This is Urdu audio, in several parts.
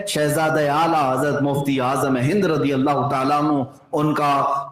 شہزادہ اعلیٰ حضرت مفتی اعظم ہند رضی اللہ تعالیٰ عنہ ان کا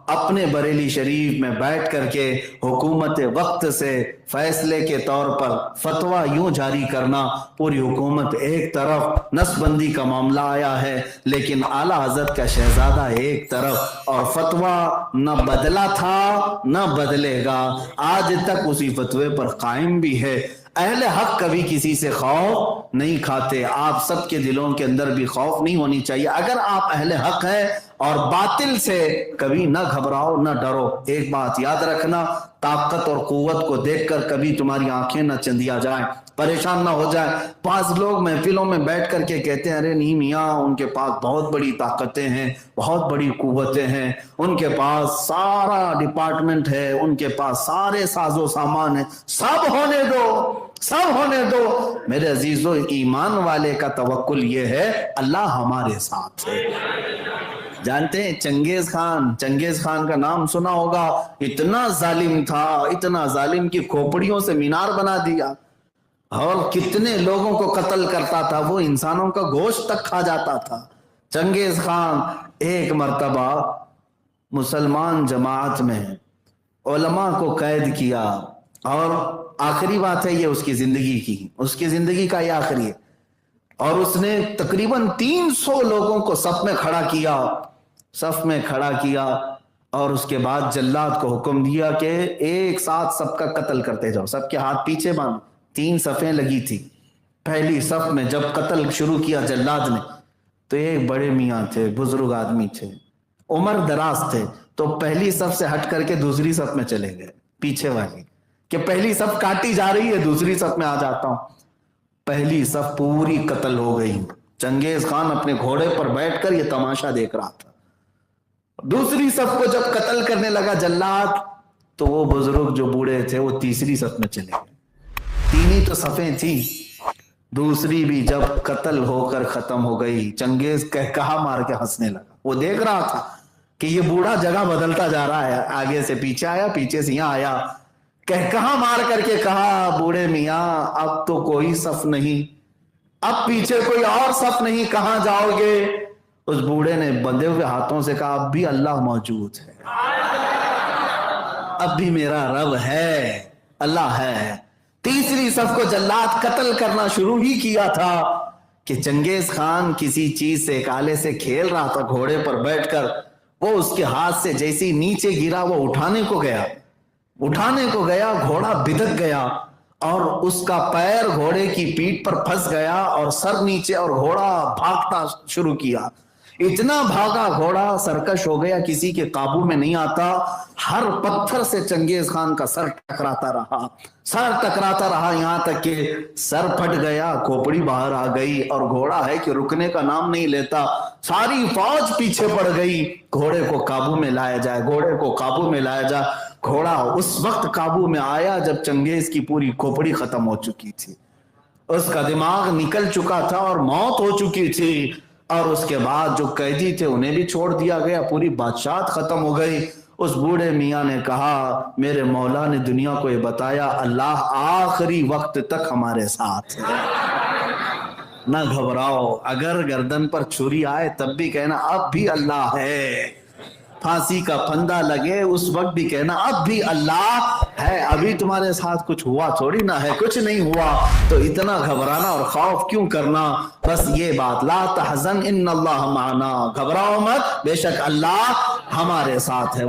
اپنے بریلی شریف میں بیٹھ کر کے حکومت وقت سے فیصلے کے طور پر فتویٰ یوں جاری کرنا، پوری حکومت ایک طرف نسب بندی کا معاملہ آیا ہے، لیکن اعلیٰ حضرت کا شہزادہ ایک طرف، اور فتویٰ نہ بدلا تھا نہ بدلے گا، آج تک اسی فتوے پر قائم بھی ہے۔ اہل حق کبھی کسی سے خوف نہیں کھاتے، آپ سب کے دلوں کے اندر بھی خوف نہیں ہونی چاہیے۔ اگر آپ اہل حق ہیں اور باطل سے کبھی نہ گھبراؤ نہ ڈرو۔ ایک بات یاد رکھنا، طاقت اور قوت کو دیکھ کر کبھی تمہاری آنکھیں نہ چندیا جائیں، پریشان نہ ہو جائیں۔ بعض لوگ محفلوں میں بیٹھ کر کے کہتے ہیں ارے نہیں میاں، ان کے پاس بہت بڑی طاقتیں ہیں، بہت بڑی قوتیں ہیں، ان کے پاس سارا ڈپارٹمنٹ ہے، ان کے پاس سارے ساز و سامان ہے، سب ہونے دو، سب ہونے دو۔ میرے عزیزو، ایمان والے کا توکل یہ ہے اللہ ہمارے ساتھ ہے۔ جانتے ہیں چنگیز خان کا نام سنا ہوگا، اتنا ظالم تھا، اتنا ظالم کی کھوپڑیوں سے مینار بنا دیا، اور کتنے لوگوں کو قتل کرتا تھا، وہ انسانوں کا گوشت تک کھا جاتا تھا۔ چنگیز خان ایک مرتبہ مسلمان جماعت میں علماء کو قید کیا، اور آخری بات ہے یہ اس کی زندگی کا یہ آخری ہے، اور اس نے تقریباً 300 لوگوں کو صف میں کھڑا کیا، اور اس کے بعد جلاد کو حکم دیا کہ ایک ساتھ سب کا قتل کرتے جاؤ، سب کے ہاتھ پیچھے باندھو۔ 3 صفیں لگی تھی، پہلی صف میں جب قتل شروع کیا جلاد نے، تو ایک بڑے میاں تھے، بزرگ آدمی تھے، عمر دراز تھے، تو پہلی صف سے ہٹ کر کے دوسری صف میں چلے گئے، پیچھے والی، کہ پہلی صف کاٹی جا رہی ہے، دوسری صف میں آ جاتا ہوں۔ پہلی صف پوری قتل ہو گئی، چنگیز خان اپنے گھوڑے پر بیٹھ کر یہ تماشا دیکھ رہا تھا۔ دوسری صف کو جب قتل کرنے لگا جلاد، تو وہ بزرگ جو بوڑھے تھے وہ تیسری صف میں چلے گئے۔ 3 ہی تو صفیں تھیں، دوسری بھی جب قتل ہو کر ختم ہو گئی، چنگیز کہا مار کے ہنسنے لگا۔ وہ دیکھ رہا تھا کہ یہ بوڑھا جگہ بدلتا جا رہا ہے، آگے سے پیچھے آیا، پیچھے سے یہاں آیا، کہا مار کر کے کہا بوڑھے میاں اب تو کوئی صف نہیں، اب پیچھے کوئی اور صف نہیں، کہاں جاؤ گے؟ اس بوڑھے نے بندھے ہوئے ہاتھوں سے کہا اب بھی اللہ موجود ہے، اب بھی میرا رب ہے، اللہ ہے۔ تیسری صف کو جلاد قتل کرنا شروع ہی کیا تھا کہ چنگیز خان کسی چیز سے، ایک آلے سے کھیل رہا تھا گھوڑے پر بیٹھ کر، وہ اس کے ہاتھ سے جیسے نیچے گرا، وہ اٹھانے کو گیا، گھوڑا بدک گیا، اور اس کا پیر گھوڑے کی پیٹھ پر پھنس گیا، اور سر نیچے، اور گھوڑا بھاگتا شروع کیا۔ اتنا بھاگا گھوڑا، سرکش ہو گیا، کسی کے قابو میں نہیں آتا، ہر پتھر سے چنگیز خان کا سر ٹکراتا رہا، یہاں تک کہ سر پھٹ گیا، کھوپڑی باہر آ گئی، اور گھوڑا ہے کہ رکنے کا نام نہیں لیتا، ساری فوج پیچھے پڑ گئی، گھوڑے کو قابو میں لایا جائے۔ گھوڑا اس وقت قابو میں آیا جب چنگیز کی پوری کھوپڑی ختم ہو چکی تھی، اس کا دماغ نکل چکا تھا اور موت ہو چکی تھی، اور اس کے بعد جو قیدی تھے انہیں بھی چھوڑ دیا گیا، پوری بادشاہت ختم ہو گئی۔ اس بوڑھے میاں نے کہا میرے مولا نے دنیا کو یہ بتایا اللہ آخری وقت تک ہمارے ساتھ ہے، نہ گھبراؤ، اگر گردن پر چھری آئے تب بھی کہنا اب بھی اللہ ہے، پھانسی کا پھندا لگے اس وقت بھی کہنا اب بھی اللہ ہے، ابھی تمہارے ساتھ کچھ ہوا تھوڑی نہ ہے، کچھ نہیں ہوا، تو اتنا گھبرانا اور خوف کیوں کرنا؟ بس یہ بات، لا تحزن ان اللہ معنا، گھبراؤ مت، بے شک اللہ ہمارے ساتھ ہے۔